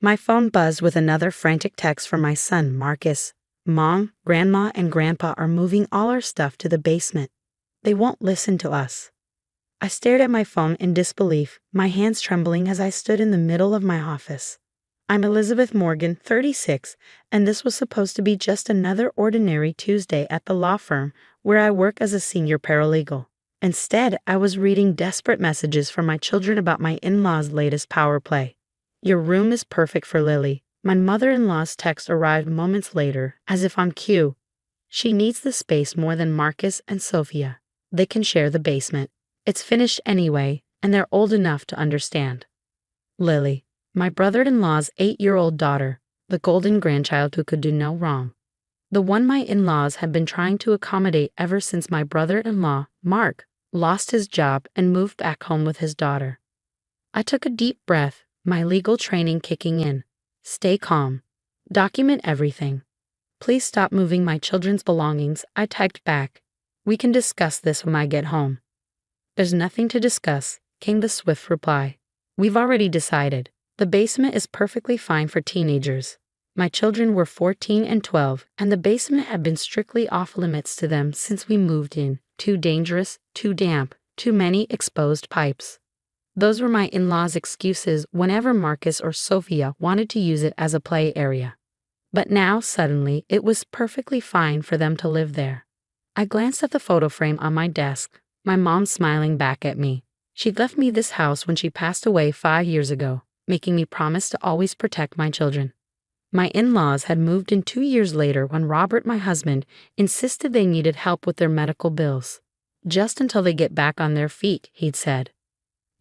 My phone buzzed with another frantic text from my son, Marcus. Mom, Grandma, and Grandpa are moving all our stuff to the basement. They won't listen to us. I stared at my phone in disbelief, my hands trembling as I stood in the middle of my office. I'm Elizabeth Morgan, 36, and this was supposed to be just another ordinary Tuesday at the law firm where I work as a senior paralegal. Instead, I was reading desperate messages from my children about my in-laws' latest power play. Your room is perfect for Lily. My mother-in-law's text arrived moments later, as if on cue. She needs the space more than Marcus and Sophia. They can share the basement. It's finished anyway, and they're old enough to understand. Lily, my brother-in-law's 8-year-old daughter, the golden grandchild who could do no wrong. The one my in-laws had been trying to accommodate ever since my brother-in-law, Mark, lost his job and moved back home with his daughter. I took a deep breath, my legal training kicking in. Stay calm. Document everything. Please stop moving my children's belongings, I typed back. We can discuss this when I get home. There's nothing to discuss, came the swift reply. We've already decided. The basement is perfectly fine for teenagers. My children were 14 and 12, and the basement had been strictly off limits to them since we moved in. Too dangerous, too damp, too many exposed pipes. Those were my in-laws' excuses whenever Marcus or Sophia wanted to use it as a play area. But now, suddenly, it was perfectly fine for them to live there. I glanced at the photo frame on my desk, my mom smiling back at me. She'd left me this house when she passed away 5 years ago, making me promise to always protect my children. My in-laws had moved in 2 years later when Robert, my husband, insisted they needed help with their medical bills. Just until they get back on their feet, he'd said.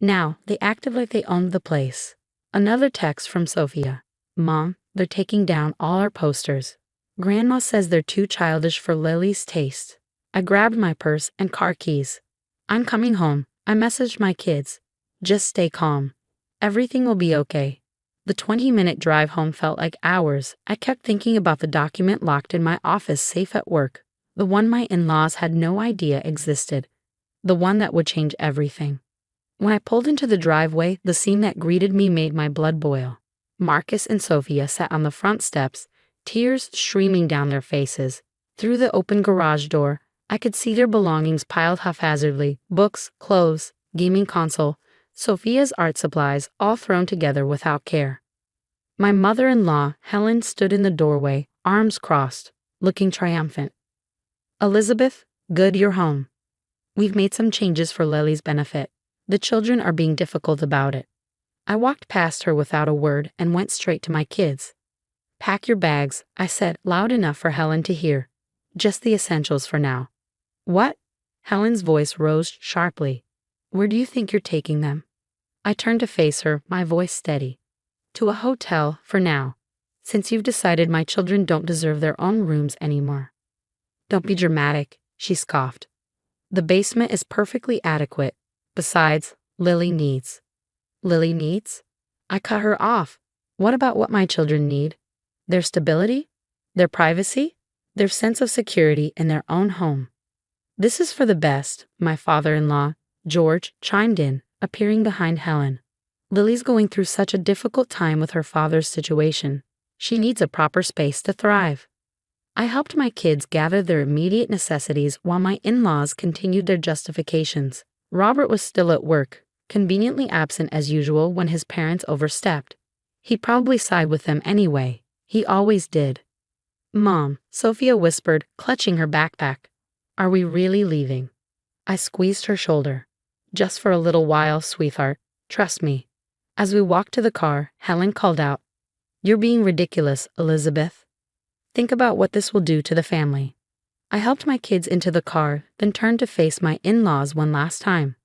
Now, they acted like they owned the place. Another text from Sophia. Mom, they're taking down all our posters. Grandma says they're too childish for Lily's taste. I grabbed my purse and car keys. I'm coming home. I messaged my kids. Just stay calm. Everything will be okay. The 20-minute drive home felt like hours. I kept thinking about the document locked in my office safe at work. The one my in-laws had no idea existed. The one that would change everything. When I pulled into the driveway, the scene that greeted me made my blood boil. Marcus and Sophia sat on the front steps, tears streaming down their faces. Through the open garage door, I could see their belongings piled haphazardly, books, clothes, gaming console, Sophia's art supplies, all thrown together without care. My mother-in-law, Helen, stood in the doorway, arms crossed, looking triumphant. Elizabeth, good you're home. We've made some changes for Lily's benefit. The children are being difficult about it. I walked past her without a word and went straight to my kids. Pack your bags, I said, loud enough for Helen to hear. Just the essentials for now. What? Helen's voice rose sharply. Where do you think you're taking them? I turned to face her, my voice steady. To a hotel, for now, since you've decided my children don't deserve their own rooms anymore. Don't be dramatic, she scoffed. The basement is perfectly adequate. Besides, Lily needs. Lily needs? I cut her off. What about what my children need? Their stability? Their privacy? Their sense of security in their own home. This is for the best, my father-in-law, George, chimed in, appearing behind Helen. Lily's going through such a difficult time with her father's situation. She needs a proper space to thrive. I helped my kids gather their immediate necessities while my in-laws continued their justifications. Robert was still at work, conveniently absent as usual when his parents overstepped. He probably sighed with them anyway. He always did. Mom, Sophia whispered, clutching her backpack. Are we really leaving? I squeezed her shoulder. Just for a little while, sweetheart. Trust me. As we walked to the car, Helen called out, You're being ridiculous, Elizabeth. Think about what this will do to the family. I helped my kids into the car, then turned to face my in-laws one last time.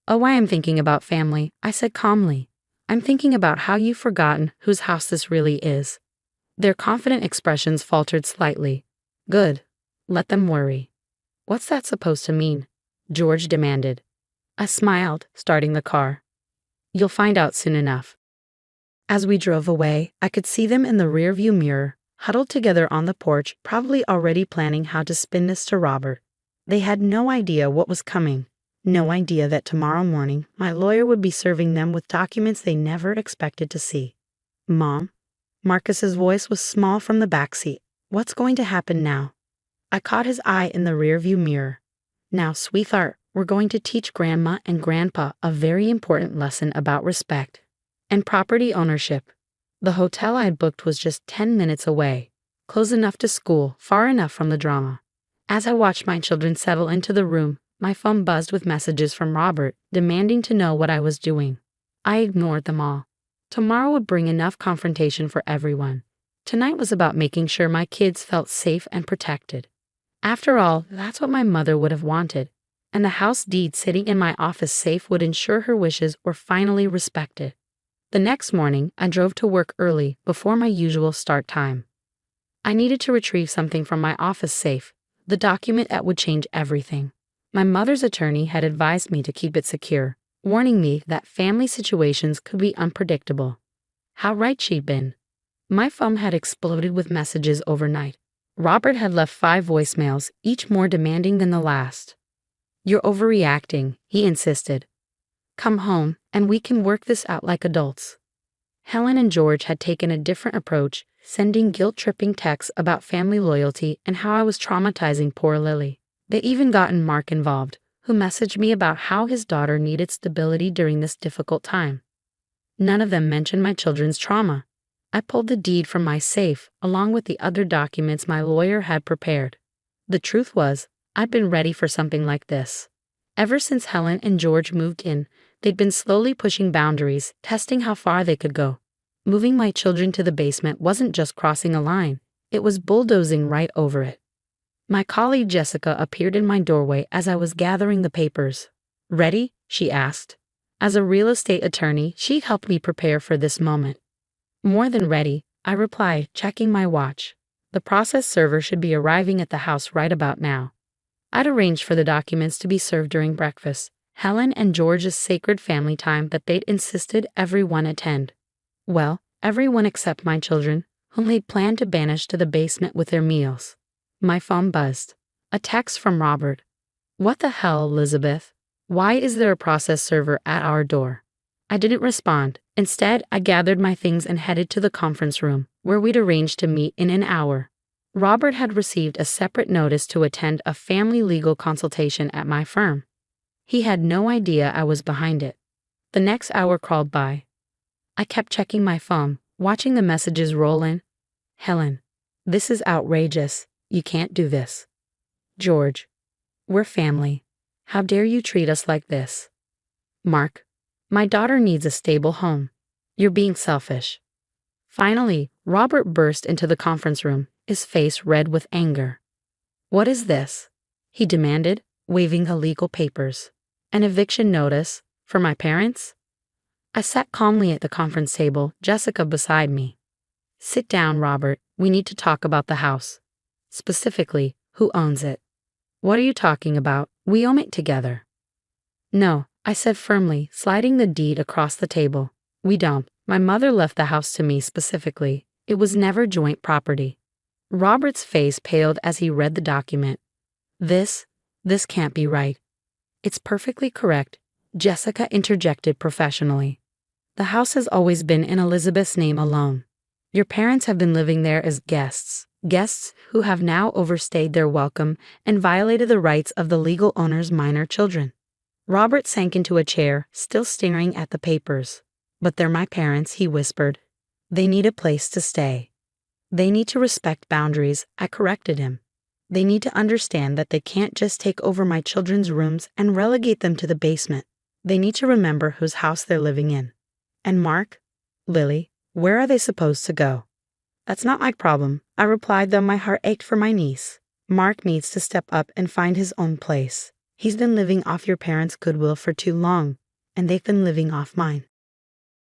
Oh, I am thinking about family, I said calmly. I'm thinking about how you've forgotten whose house this really is. Their confident expressions faltered slightly. Good. Let them worry. What's that supposed to mean? George demanded. I smiled, starting the car. You'll find out soon enough. As we drove away, I could see them in the rearview mirror, huddled together on the porch, probably already planning how to spin this to Robert. They had no idea what was coming. No idea that tomorrow morning my lawyer would be serving them with documents they never expected to see. Mom? Marcus's voice was small from the backseat. What's going to happen now? I caught his eye in the rearview mirror. Now, sweetheart, we're going to teach Grandma and Grandpa a very important lesson about respect and property ownership. The hotel I had booked was just 10 minutes away, close enough to school, far enough from the drama. As I watched my children settle into the room, my phone buzzed with messages from Robert, demanding to know what I was doing. I ignored them all. Tomorrow would bring enough confrontation for everyone. Tonight was about making sure my kids felt safe and protected. After all, that's what my mother would have wanted, and the house deed sitting in my office safe would ensure her wishes were finally respected. The next morning, I drove to work early, before my usual start time. I needed to retrieve something from my office safe, the document that would change everything. My mother's attorney had advised me to keep it secure, warning me that family situations could be unpredictable. How right she'd been. My phone had exploded with messages overnight. Robert had left 5 voicemails, each more demanding than the last. "You're overreacting," he insisted. "Come home, and we can work this out like adults." Helen and George had taken a different approach, sending guilt-tripping texts about family loyalty and how I was traumatizing poor Lily. They even gotten Mark involved, who messaged me about how his daughter needed stability during this difficult time. None of them mentioned my children's trauma. I pulled the deed from my safe, along with the other documents my lawyer had prepared. The truth was, I'd been ready for something like this. Ever since Helen and George moved in, they'd been slowly pushing boundaries, testing how far they could go. Moving my children to the basement wasn't just crossing a line, it was bulldozing right over it. My colleague Jessica appeared in my doorway as I was gathering the papers. "Ready?" she asked. As a real estate attorney, she helped me prepare for this moment. "More than ready," I replied, checking my watch. The process server should be arriving at the house right about now. I'd arranged for the documents to be served during breakfast, Helen and George's sacred family time that they'd insisted everyone attend. Well, everyone except my children, whom they'd planned to banish to the basement with their meals. My phone buzzed. A text from Robert. "What the hell, Elizabeth? Why is there a process server at our door?" I didn't respond. Instead, I gathered my things and headed to the conference room, where we'd arranged to meet in an hour. Robert had received a separate notice to attend a family legal consultation at my firm. He had no idea I was behind it. The next hour crawled by. I kept checking my phone, watching the messages roll in. "Helen, this is outrageous. You can't do this." "George, we're family. How dare you treat us like this?" "Mark, my daughter needs a stable home. You're being selfish." Finally, Robert burst into the conference room, his face red with anger. "What is this?" he demanded, waving the legal papers. "An eviction notice? For my parents?" I sat calmly at the conference table, Jessica beside me. "Sit down, Robert. We need to talk about the house. Specifically, who owns it." "What are you talking about? We own it together." "No," I said firmly, sliding the deed across the table. "We don't. My mother left the house to me specifically. It was never joint property." Robert's face paled as he read the document. This can't be right." "It's perfectly correct," Jessica interjected professionally. "The house has always been in Elizabeth's name alone. Your parents have been living there as guests who have now overstayed their welcome and violated the rights of the legal owner's minor children." Robert sank into a chair, still staring at the papers. "But they're my parents," he whispered. "They need a place to stay. They need to respect boundaries," I corrected him. "They need to understand that they can't just take over my children's rooms and relegate them to the basement. They need to remember whose house they're living in. And Mark, Lily, where are they supposed to go?" "That's not my problem," I replied, though my heart ached for my niece. "Mark needs to step up and find his own place. He's been living off your parents' goodwill for too long, and they've been living off mine."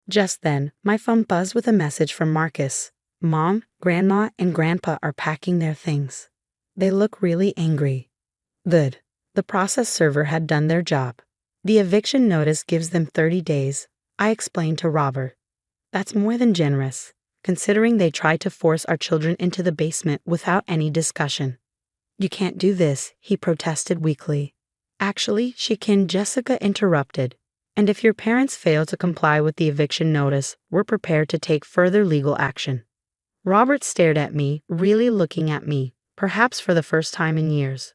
Just then, my phone buzzed with a message from Marcus. "Mom, Grandma, and Grandpa are packing their things. They look really angry." Good. The process server had done their job. "The eviction notice gives them 30 days, I explained to Robert. "That's more than generous, considering they tried to force our children into the basement without any discussion." "You can't do this," he protested weakly. "Actually, she can," Jessica interrupted. And if your parents fail to comply with the eviction notice, we're prepared to take further legal action. Robert stared at me, really looking at me, perhaps for the first time in years.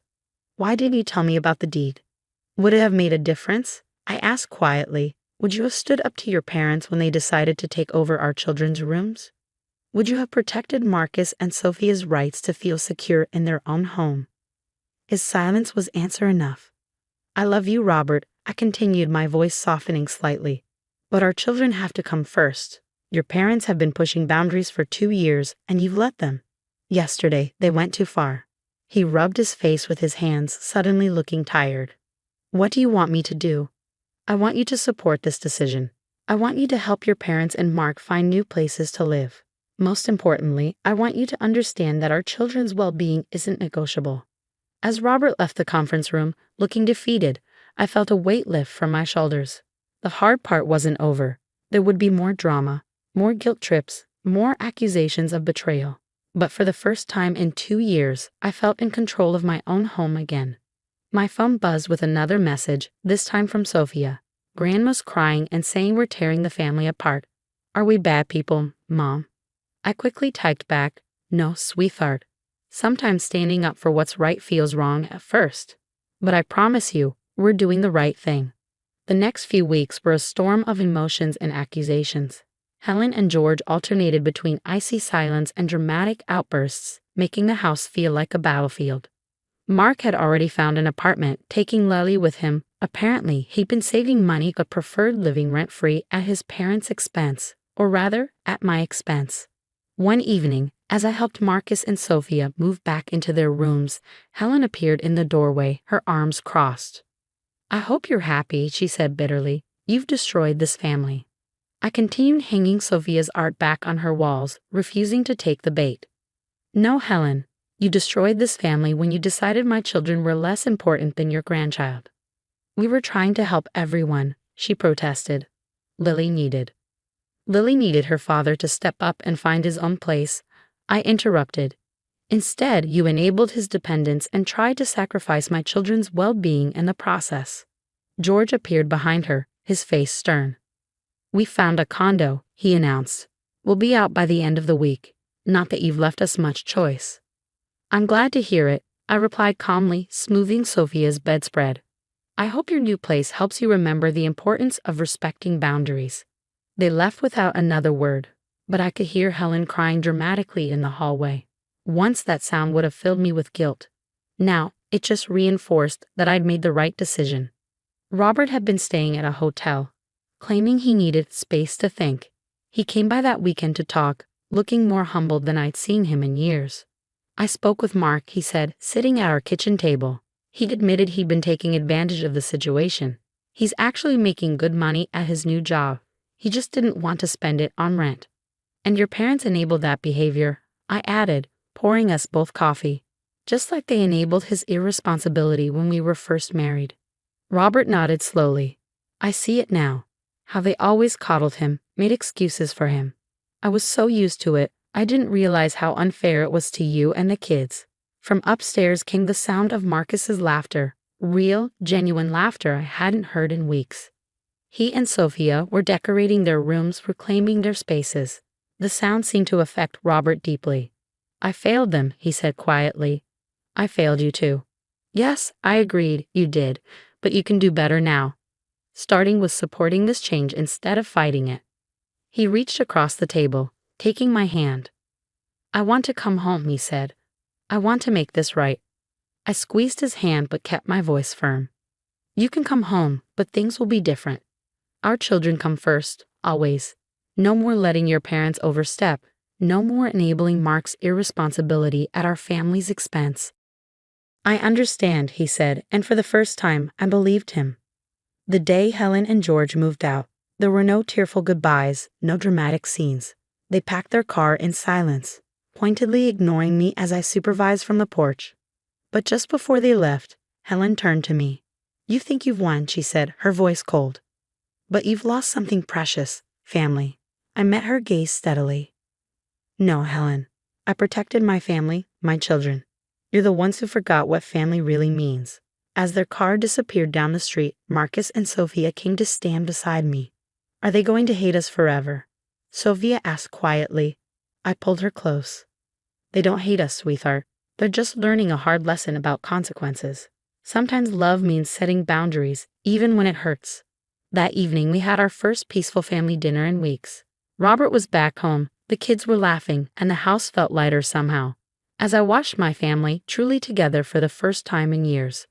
Why didn't you tell me about the deed? Would it have made a difference? I asked quietly. Would you have stood up to your parents when they decided to take over our children's rooms? Would you have protected Marcus and Sophia's rights to feel secure in their own home? His silence was answer enough. I love you, Robert, I continued, my voice softening slightly. But our children have to come first. Your parents have been pushing boundaries for 2 years, and you've let them. Yesterday, they went too far. He rubbed his face with his hands, suddenly looking tired. What do you want me to do? I want you to support this decision. I want you to help your parents and Mark find new places to live. Most importantly, I want you to understand that our children's well-being isn't negotiable. As Robert left the conference room, looking defeated, I felt a weight lift from my shoulders. The hard part wasn't over. There would be more drama, more guilt trips, more accusations of betrayal. But for the first time in 2 years, I felt in control of my own home again. My phone buzzed with another message, this time from Sophia. Grandma's crying and saying we're tearing the family apart. Are we bad people, Mom? I quickly typed back, no, sweetheart. Sometimes standing up for what's right feels wrong at first. But I promise you, we're doing the right thing. The next few weeks were a storm of emotions and accusations. Helen and George alternated between icy silence and dramatic outbursts, making the house feel like a battlefield. Mark had already found an apartment, taking Lily with him. Apparently, he'd been saving money but preferred living rent-free at his parents' expense, or rather, at my expense. One evening, as I helped Marcus and Sophia move back into their rooms, Helen appeared in the doorway, her arms crossed. I hope you're happy, she said bitterly. You've destroyed this family. I continued hanging Sophia's art back on her walls, refusing to take the bait. No, Helen, you destroyed this family when you decided my children were less important than your grandchild. We were trying to help everyone, she protested. Lily needed her father to step up and find his own place. I interrupted. Instead, you enabled his dependence and tried to sacrifice my children's well-being in the process. George appeared behind her, his face stern. We found a condo, he announced. We'll be out by the end of the week. Not that you've left us much choice. I'm glad to hear it, I replied calmly, smoothing Sophia's bedspread. I hope your new place helps you remember the importance of respecting boundaries. They left without another word, but I could hear Helen crying dramatically in the hallway. Once that sound would have filled me with guilt. Now, it just reinforced that I'd made the right decision. Robert had been staying at a hotel, claiming he needed space to think. He came by that weekend to talk, looking more humbled than I'd seen him in years. I spoke with Mark, he said, sitting at our kitchen table. He'd admitted he'd been taking advantage of the situation. He's actually making good money at his new job. He just didn't want to spend it on rent. And your parents enabled that behavior, I added, pouring us both coffee. Just like they enabled his irresponsibility when we were first married. Robert nodded slowly. I see it now. How they always coddled him, made excuses for him. I was so used to it, I didn't realize how unfair it was to you and the kids. From upstairs came the sound of Marcus's laughter, real, genuine laughter I hadn't heard in weeks. He and Sophia were decorating their rooms, reclaiming their spaces. The sound seemed to affect Robert deeply. I failed them, he said quietly. I failed you too. Yes, I agreed, you did, but you can do better now. Starting with supporting this change instead of fighting it. He reached across the table, taking my hand. I want to come home, he said. I want to make this right. I squeezed his hand but kept my voice firm. You can come home, but things will be different. Our children come first, always. No more letting your parents overstep. No more enabling Mark's irresponsibility at our family's expense. I understand, he said, and for the first time, I believed him. The day Helen and George moved out, there were no tearful goodbyes, no dramatic scenes. They packed their car in silence, pointedly ignoring me as I supervised from the porch. But just before they left, Helen turned to me. You think you've won, she said, her voice cold. But you've lost something precious, family. I met her gaze steadily. No, Helen. I protected my family, my children. You're the ones who forgot what family really means. As their car disappeared down the street, Marcus and Sophia came to stand beside me. Are they going to hate us forever? Sophia asked quietly. I pulled her close. They don't hate us, sweetheart. They're just learning a hard lesson about consequences. Sometimes love means setting boundaries, even when it hurts. That evening, we had our first peaceful family dinner in weeks. Robert was back home, the kids were laughing, and the house felt lighter somehow. As I watched my family truly together for the first time in years,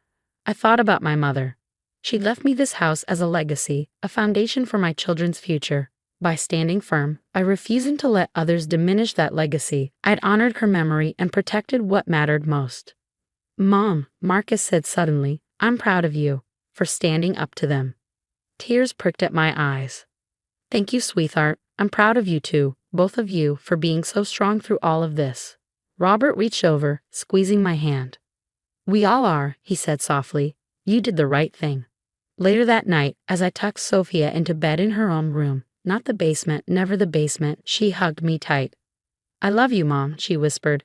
I thought about my mother. She left me this house as a legacy, a foundation for my children's future. By standing firm, by refusing to let others diminish that legacy, I'd honored her memory and protected what mattered most. Mom, Marcus said suddenly, I'm proud of you for standing up to them. Tears pricked at my eyes. Thank you, sweetheart. I'm proud of you too, both of you, for being so strong through all of this. Robert reached over, squeezing my hand. We all are, he said softly. You did the right thing. Later that night, as I tucked Sophia into bed in her own room, not the basement, never the basement, she hugged me tight. I love you, Mom, she whispered.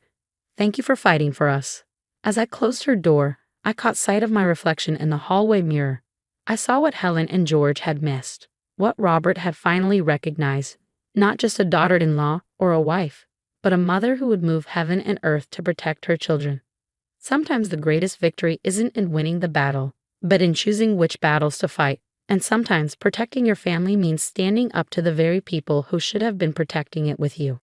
Thank you for fighting for us. As I closed her door, I caught sight of my reflection in the hallway mirror. I saw what Helen and George had missed, what Robert had finally recognized, not just a daughter-in-law or a wife, but a mother who would move heaven and earth to protect her children. Sometimes the greatest victory isn't in winning the battle, but in choosing which battles to fight. And sometimes protecting your family means standing up to the very people who should have been protecting it with you.